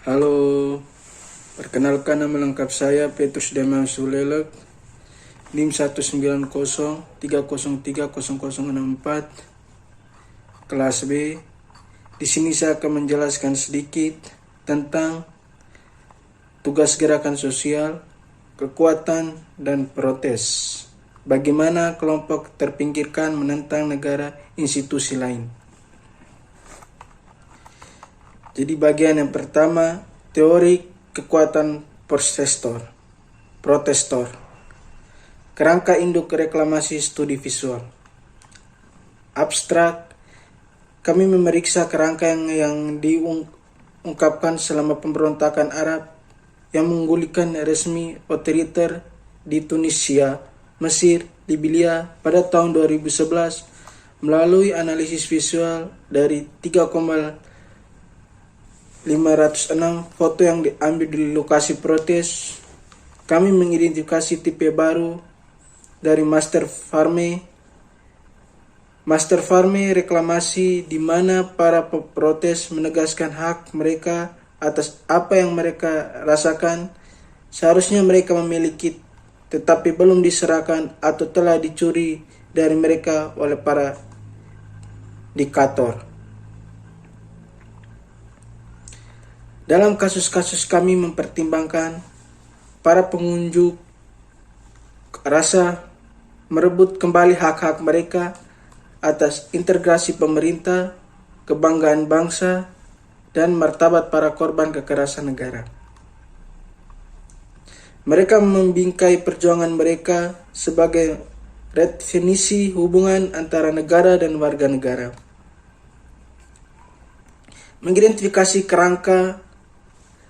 Halo, perkenalkan nama lengkap saya Petrus Damian Sulelek, NIM 19030030064, kelas B. Di sini saya akan menjelaskan sedikit tentang tugas gerakan sosial, kekuatan, dan protes. Bagaimana kelompok terpinggirkan menentang negara institusi lain. Jadi bagian yang pertama, teori kekuatan protestor. Kerangka induk reklamasi studi visual. Abstrak, kami memeriksa kerangka yang diungkapkan selama pemberontakan Arab yang menggulingkan resmi otoriter di Tunisia, Mesir, Libya pada tahun 2011 melalui analisis visual dari 506 foto yang diambil di lokasi protes. Kami mengidentifikasi tipe baru dari Master Farme reklamasi, di mana para protes menegaskan hak mereka atas apa yang mereka rasakan seharusnya mereka memiliki, tetapi belum diserahkan atau telah dicuri dari mereka oleh para diktator. Dalam kasus-kasus kami mempertimbangkan para pengunjuk rasa merebut kembali hak-hak mereka atas integrasi pemerintah, kebanggaan bangsa, dan martabat para korban kekerasan negara. Mereka membingkai perjuangan mereka sebagai redefinisi hubungan antara negara dan warga negara. Mengidentifikasi kerangka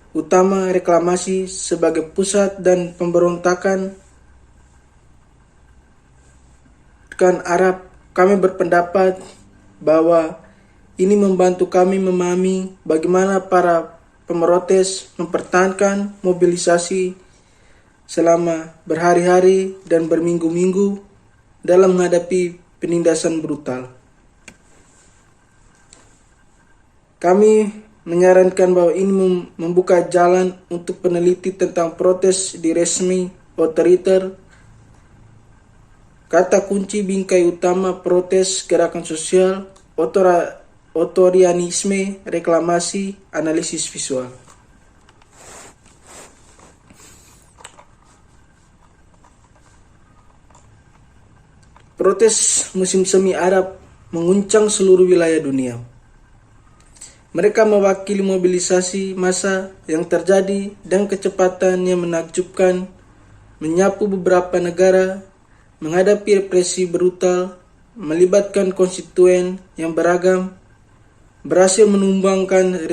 utama reklamasi sebagai pusat dan pemberontakan Arab, kami berpendapat bahwa ini membantu kami memahami bagaimana para pemrotes mempertahankan mobilisasi selama berhari-hari dan berminggu-minggu dalam menghadapi penindasan brutal. Kami menyarankan bahwa ini membuka jalan untuk peneliti tentang protes di resmi otoriter. Kata kunci bingkai utama protes gerakan sosial, otorianisme, reklamasi, analisis visual. Protes musim semi Arab menguncang seluruh wilayah dunia. Mereka mewakili mobilisasi massa yang terjadi dan kecepatan yang menakjubkan, menyapu beberapa negara, menghadapi represi brutal, melibatkan konstituen yang beragam, berhasil menumbangkan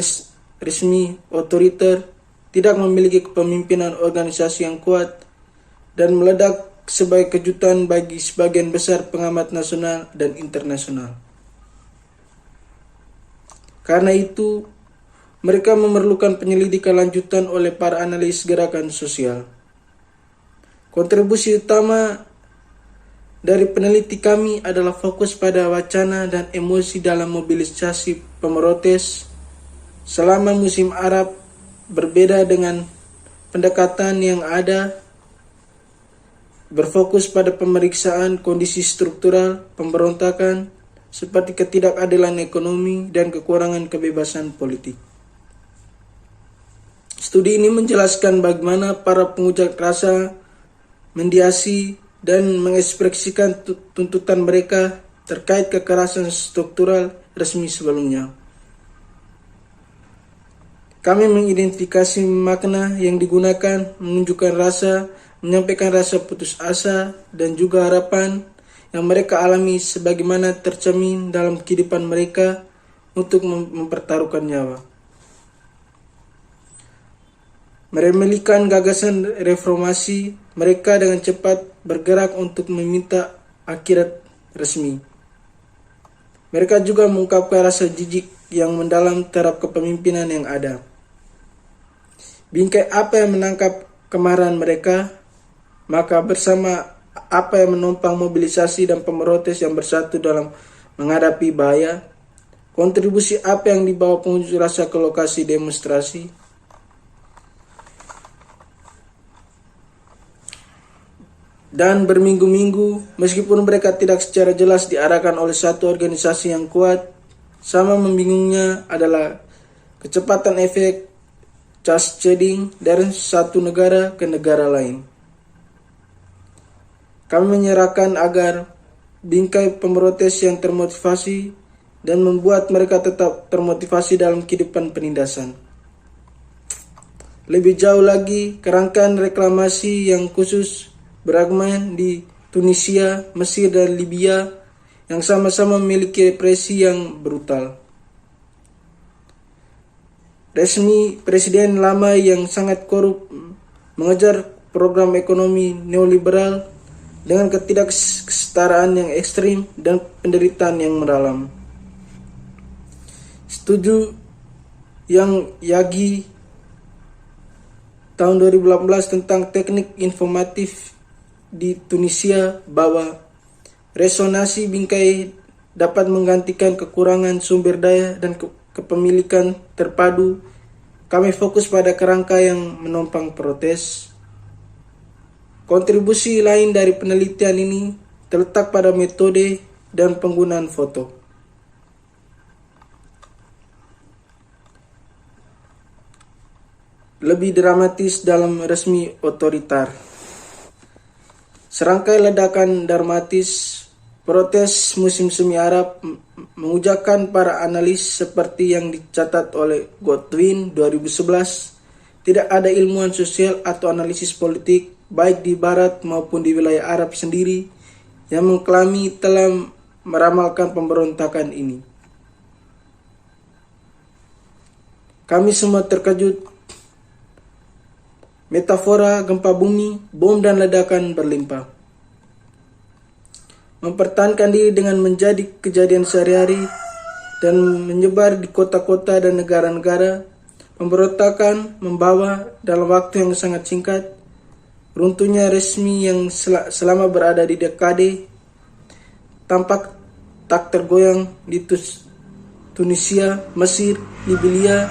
resmi otoriter, tidak memiliki kepemimpinan organisasi yang kuat, dan meledak sebagai kejutan bagi sebagian besar pengamat nasional dan internasional. Karena itu, mereka memerlukan penyelidikan lanjutan oleh para analis gerakan sosial. Kontribusi utama dari peneliti kami adalah fokus pada wacana dan emosi dalam mobilisasi pemrotes selama musim Arab, berbeda dengan pendekatan yang ada, berfokus pada pemeriksaan kondisi struktural pemberontakan seperti ketidakadilan ekonomi dan kekurangan kebebasan politik. Studi ini menjelaskan bagaimana para pengunjuk rasa mendiasi dan mengekspresikan tuntutan mereka terkait kekerasan struktural resmi sebelumnya. Kami mengidentifikasi makna yang digunakan, menunjukkan rasa, menyampaikan rasa putus asa, dan juga harapan yang mereka alami sebagaimana tercermin dalam kehidupan mereka untuk mempertaruhkan nyawa. Meremelikan gagasan reformasi, mereka dengan cepat bergerak untuk meminta akhirat resmi. Mereka juga mengungkapkan rasa jijik yang mendalam terhadap kepemimpinan yang ada. Bingkai apa yang menangkap kemarahan mereka, maka bersama apa yang menopang mobilisasi dan pemrotes yang bersatu dalam menghadapi bahaya, kontribusi apa yang dibawa pengunjuk rasa ke lokasi demonstrasi, dan berminggu-minggu meskipun mereka tidak secara jelas diarahkan oleh satu organisasi yang kuat. Sama membingungnya adalah kecepatan efek cascading dari satu negara ke negara lain. Kami menyerahkan agar bingkai pemrotes yang termotivasi dan membuat mereka tetap termotivasi dalam kehidupan penindasan. Lebih jauh lagi, kerangkaan reklamasi yang khusus beragam di Tunisia, Mesir, dan Libya yang sama-sama memiliki represi yang brutal. Resmi presiden lama yang sangat korup mengejar program ekonomi neoliberal dengan ketidaksetaraan yang ekstrim dan penderitaan yang mendalam. Setuju yang Yagi tahun 2018 tentang teknik informatif di Tunisia bahwa resonansi bingkai dapat menggantikan kekurangan sumber daya dan kepemilikan terpadu. Kami fokus pada kerangka yang menopang protes. Kontribusi lain dari penelitian ini terletak pada metode dan penggunaan foto. Lebih dramatis dalam resmi otoriter. Serangkai ledakan dramatis protes musim semi Arab mengujakkan para analis seperti yang dicatat oleh Godwin 2011. Tidak ada ilmuwan sosial atau analisis politik baik di barat maupun di wilayah Arab sendiri yang mengklaim telah meramalkan pemberontakan ini. Kami semua terkejut. Metafora gempa bumi, bom dan ledakan berlimpah. Mempertahankan diri dengan menjadi kejadian sehari-hari dan menyebar di kota-kota dan negara-negara. Pemberontakan membawa dalam waktu yang sangat singkat runtuhnya resmi yang selama berada di dekade tampak tak tergoyang di Tunisia, Mesir, Libya.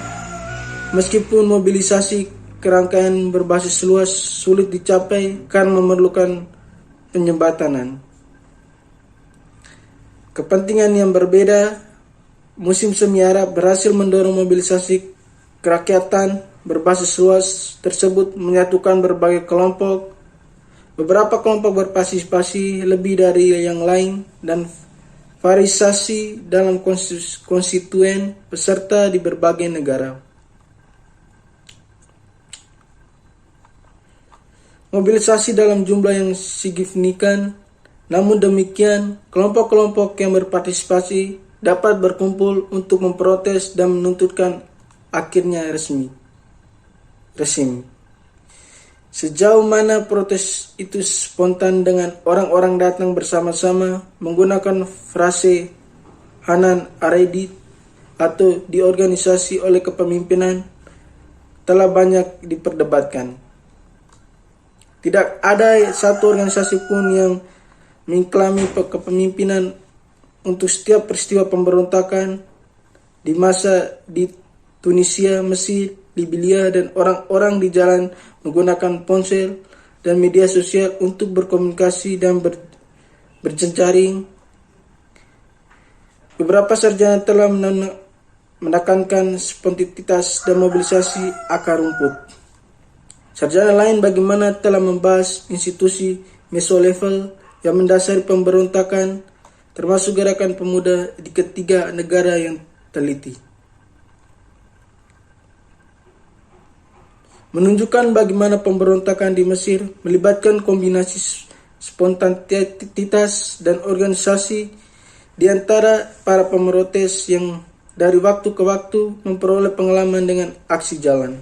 Meskipun mobilisasi kerangkaian berbasis luas sulit dicapai karena memerlukan penjembatanan. Kepentingan yang berbeda, musim semi Arab berhasil mendorong mobilisasi kerakyatan berbasis luas tersebut menyatukan berbagai kelompok. Beberapa kelompok berpartisipasi lebih dari yang lain dan variasi dalam konstituen peserta di berbagai negara. Mobilisasi dalam jumlah yang signifikan, namun demikian kelompok-kelompok yang berpartisipasi dapat berkumpul untuk memprotes dan menuntutkan akhirnya resim. Sejauh mana protes itu spontan dengan orang-orang datang bersama-sama menggunakan frase Hanan Aredit atau diorganisasi oleh kepemimpinan telah banyak diperdebatkan. Tidak ada satu organisasi pun yang mengklaim kepemimpinan untuk setiap peristiwa pemberontakan di masa di Tunisia, Mesir, Libya, dan orang-orang di jalan menggunakan ponsel dan media sosial untuk berkomunikasi dan berjejaring. Beberapa sarjana telah menekankan spontanitas dan mobilisasi akar rumput. Sarjana lain bagaimana telah membahas institusi mesolevel yang mendasari pemberontakan, termasuk gerakan pemuda di ketiga negara yang teliti. Menunjukkan bagaimana pemberontakan di Mesir melibatkan kombinasi spontanitas dan organisasi di antara para pemrotes yang dari waktu ke waktu memperoleh pengalaman dengan aksi jalan.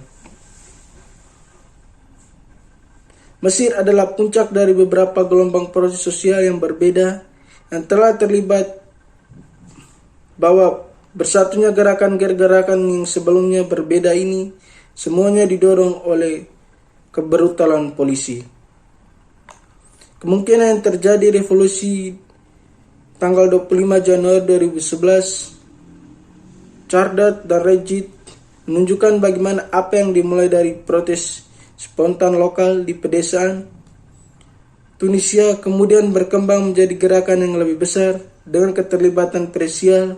Mesir adalah puncak dari beberapa gelombang proses sosial yang berbeda yang telah terlibat bahwa bersatunya gerakan-gerakan yang sebelumnya berbeda ini semuanya didorong oleh kebrutalan polisi. Kemungkinan yang terjadi revolusi tanggal 25 Januari 2011, Chardat dan Regit menunjukkan bagaimana apa yang dimulai dari protes spontan lokal di pedesaan Tunisia kemudian berkembang menjadi gerakan yang lebih besar dengan keterlibatan Persia,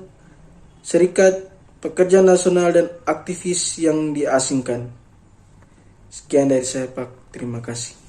Serikat Pekerja Nasional dan aktivis yang diasingkan. Sekian dari saya, Pak. Terima kasih.